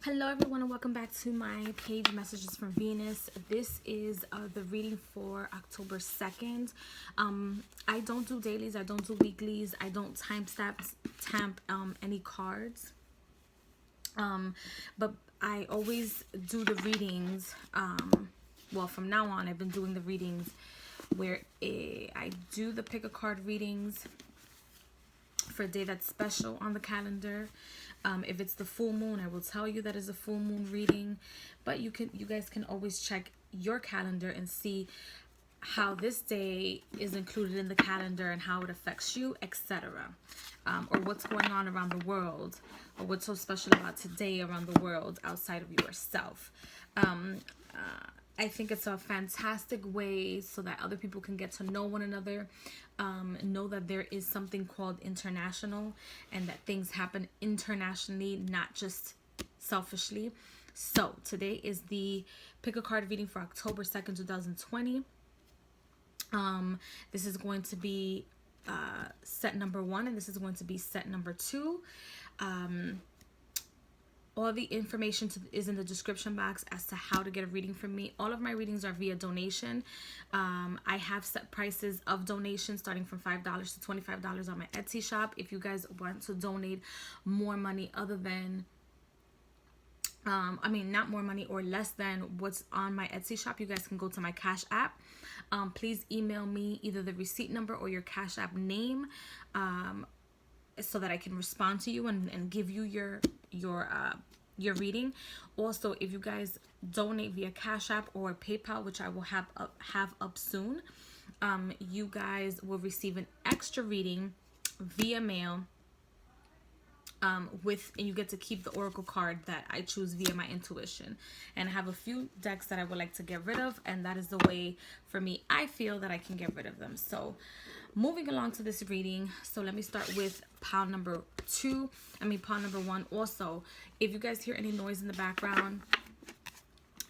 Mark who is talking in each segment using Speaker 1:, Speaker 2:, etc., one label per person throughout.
Speaker 1: Hello everyone and welcome back to my page Messages from Venus. This is the reading for October 2nd. I don't do dailies, I don't do weeklies, I don't stamp any cards. But I always do the readings. Well, from now on I've been doing the readings where I do the pick a card readings for a day that's special on the calendar. If it's the full moon, I will tell you that is a full moon reading, but you guys can always check your calendar and see how this day is included in the calendar and how it affects you, etc. Or what's going on around the world, or what's so special about today around the world outside of yourself. I think it's a fantastic way so that other people can get to know one another, know that there is something called international and that things happen internationally, not just selfishly. So today is the pick a card reading for October 2nd, 2020. This is going to be set number 1 and this is going to be set number 2. All the information is in the description box as to how to get a reading from me. All of my readings are via donation. I have set prices of donation starting from $5 to $25 on my Etsy shop. If you guys want to donate more money other than, not more money or less than what's on my Etsy shop, you guys can go to my Cash App. Please email me either the receipt number or your Cash App name, so that I can respond to you and give you your reading. Also, if you guys donate via Cash App or PayPal, which I will have up soon, you guys will receive an extra reading via mail, and you get to keep the oracle card that I choose via my intuition. And I have a few decks that I would like to get rid of, and that is the way for me I feel that I can get rid of them. So moving along to this reading, so let me start with pile number 1. Also, if you guys hear any noise in the background,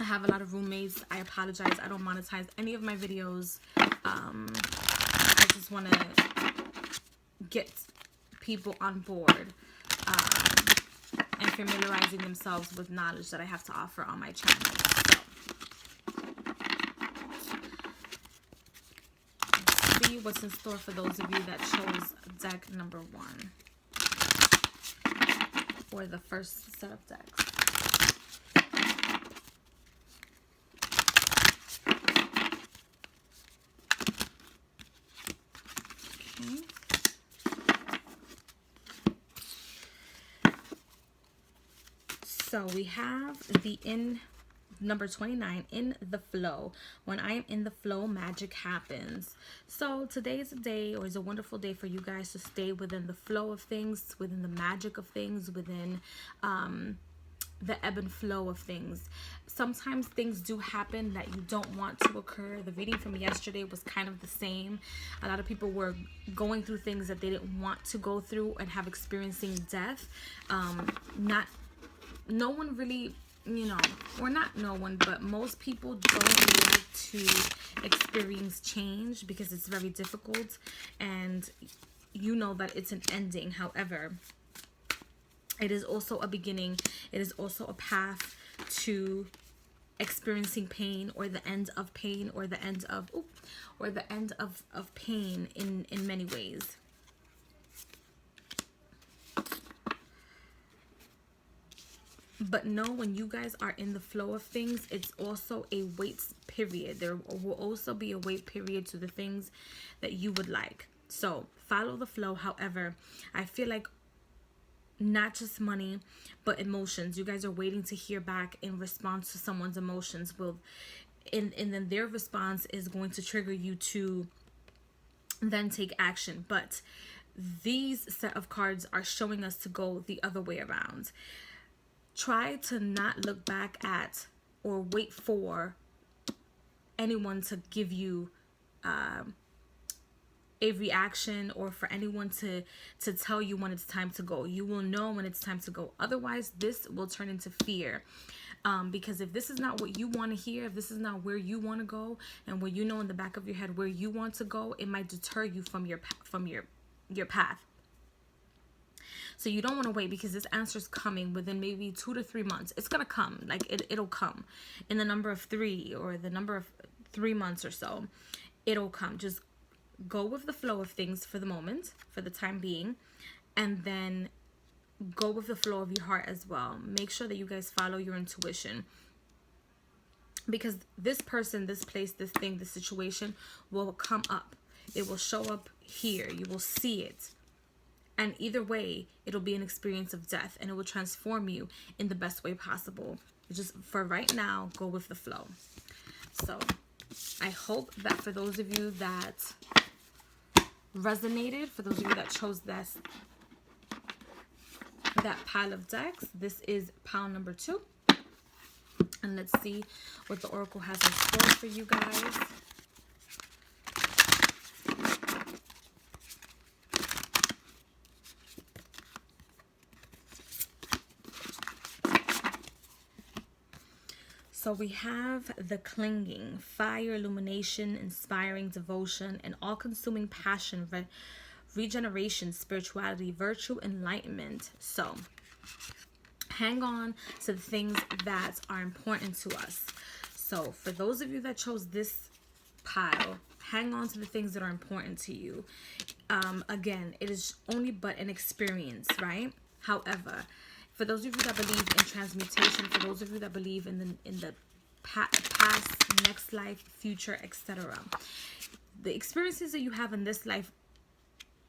Speaker 1: I have a lot of roommates. I apologize. I don't monetize any of my videos. I just want to get people on board and familiarizing themselves with knowledge that I have to offer on my channel. So let's see what's in store for those of you that chose deck number 1 or the first set of decks. Okay. So we have the number 29, in the flow. When I am in the flow, magic happens. So today is a day, or is a wonderful day for you guys to stay within the flow of things, within the magic of things, within the ebb and flow of things. Sometimes things do happen that you don't want to occur. The reading from yesterday was kind of the same. A lot of people were going through things that they didn't want to go through and have experiencing death. No one really, or not no one, but most people don't like to experience change because it's very difficult, and you know that it's an ending. However, it is also a beginning. It is also a path to experiencing pain, or the end of pain, or the end of pain in many ways. But know, when you guys are in the flow of things, it's also a wait period. There will also be a wait period to the things that you would like. So follow the flow. However, I feel like not just money, but emotions. You guys are waiting to hear back in response to someone's emotions. And then their response is going to trigger you to then take action. But these set of cards are showing us to go the other way around. Try to not look back at or wait for anyone to give you a reaction, or for anyone to tell you when it's time to go. You will know when it's time to go. Otherwise, this will turn into fear. Because if this is not what you want to hear, if this is not where you want to go, and where you know in the back of your head where you want to go, it might deter you from your path. So you don't want to wait, because this answer is coming within maybe 2 to 3 months. It's going to come. Like it'll come in the number of 3, or the number of 3 months or so. It'll come. Just go with the flow of things for the moment, for the time being, and then go with the flow of your heart as well. Make sure that you guys follow your intuition, because this person, this place, this thing, this situation will come up. It will show up here. You will see it. And either way, it'll be an experience of death, and it will transform you in the best way possible. Just for right now, go with the flow. So I hope that for those of you that resonated, for those of you that chose that pile of decks, this is pile number 2. And let's see what the Oracle has in store for you guys. So we have the clinging, fire, illumination, inspiring devotion, and all-consuming passion, regeneration, spirituality, virtue, enlightenment. So hang on to the things that are important to us. So for those of you that chose this pile, hang on to the things that are important to you. Again, it is only but an experience, right? However, for those of you that believe in transmutation, for those of you that believe in the past, next life, future, etc., the experiences that you have in this life,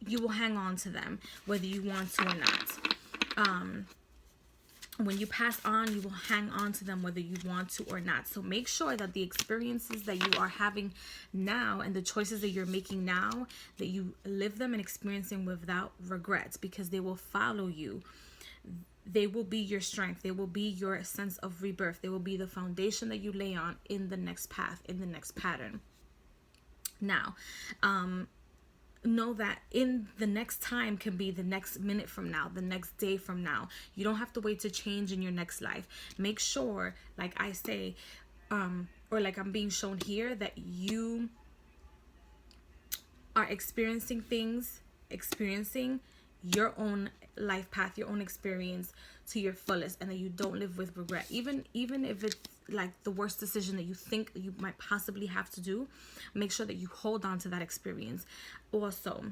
Speaker 1: you will hang on to them whether you want to or not. When you pass on, you will hang on to them whether you want to or not. So make sure that the experiences that you are having now and the choices that you're making now, that you live them and experience them without regrets, because they will follow you. They will be your strength. They will be your sense of rebirth. They will be the foundation that you lay on in the next path, in the next pattern. Now, know that in the next time can be the next minute from now, the next day from now. You don't have to wait to change in your next life. Make sure, like I say, or like I'm being shown here, that you are experiencing your own life path, your own experience to your fullest, and that you don't live with regret, even if it's like the worst decision that you think you might possibly have to do. Make sure that you hold on to that experience. Also,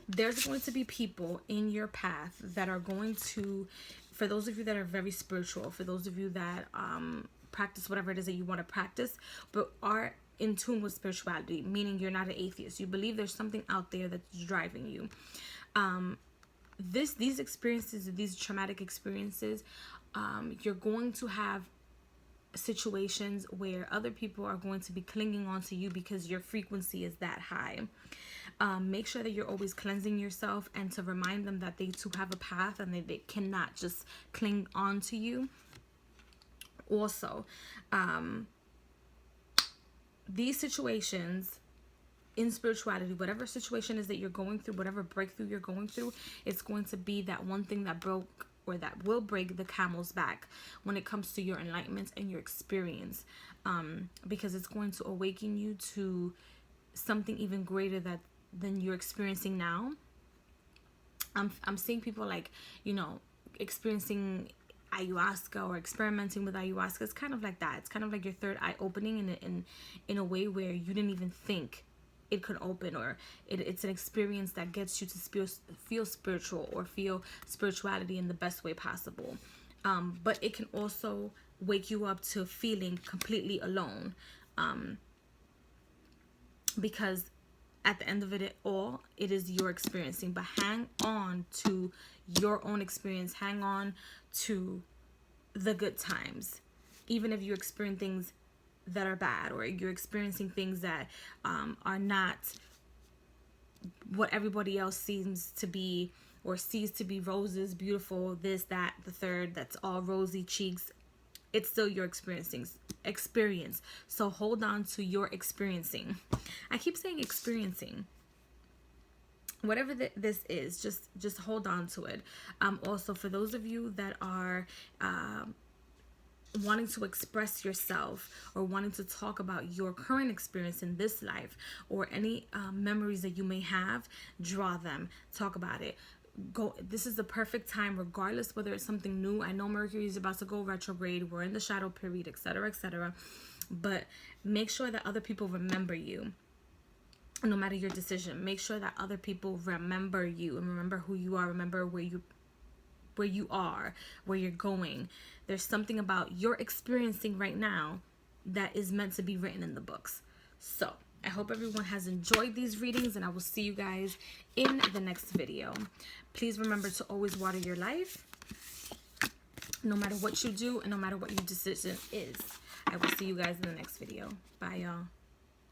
Speaker 1: there's going to be people in your path that are going to, for those of you that are very spiritual, for those of you that practice whatever it is that you want to practice, but are in tune with spirituality, meaning you're not an atheist. You believe there's something out there that's driving you. These experiences, these traumatic experiences, you're going to have situations where other people are going to be clinging on to you because your frequency is that high. Make sure that you're always cleansing yourself, and to remind them that they too have a path, and they cannot just cling on to you. Also, these situations in spirituality, whatever situation is that you're going through, whatever breakthrough you're going through, it's going to be that one thing that broke, or that will break the camel's back when it comes to your enlightenment and your experience, because it's going to awaken you to something even greater than you're experiencing now. I'm seeing people, like, you know, experiencing ayahuasca or experimenting with ayahuasca. It's kind of like that. It's kind of like your third eye opening in a way where you didn't even think it could open, or it's an experience that gets you to feel spiritual, or feel spirituality in the best way possible. But it can also wake you up to feeling completely alone, because at the end of it all, it is your experiencing. But hang on to your own experience. Hang on to the good times, even if you experience things that are bad, or you're experiencing things that are not what everybody else seems to be, or sees to be roses, beautiful, this, that, the third, that's all rosy cheeks. It's still your experience. So hold on to your experiencing. I keep saying experiencing. Whatever this is, just hold on to it. Also, for those of you that are wanting to express yourself, or wanting to talk about your current experience in this life, or any memories that you may have, draw them, talk about it. This is the perfect time, regardless whether it's something new. I know Mercury is about to go retrograde. We're in the shadow period, etc., etc. But make sure that other people remember you. No matter your decision, make sure that other people remember you and remember who you are. Remember where you are, where you're going. There's something about you're experiencing right now that is meant to be written in the books. So I hope everyone has enjoyed these readings, and I will see you guys in the next video. Please remember to always water your life, no matter what you do and no matter what your decision is. I will see you guys in the next video. Bye, y'all.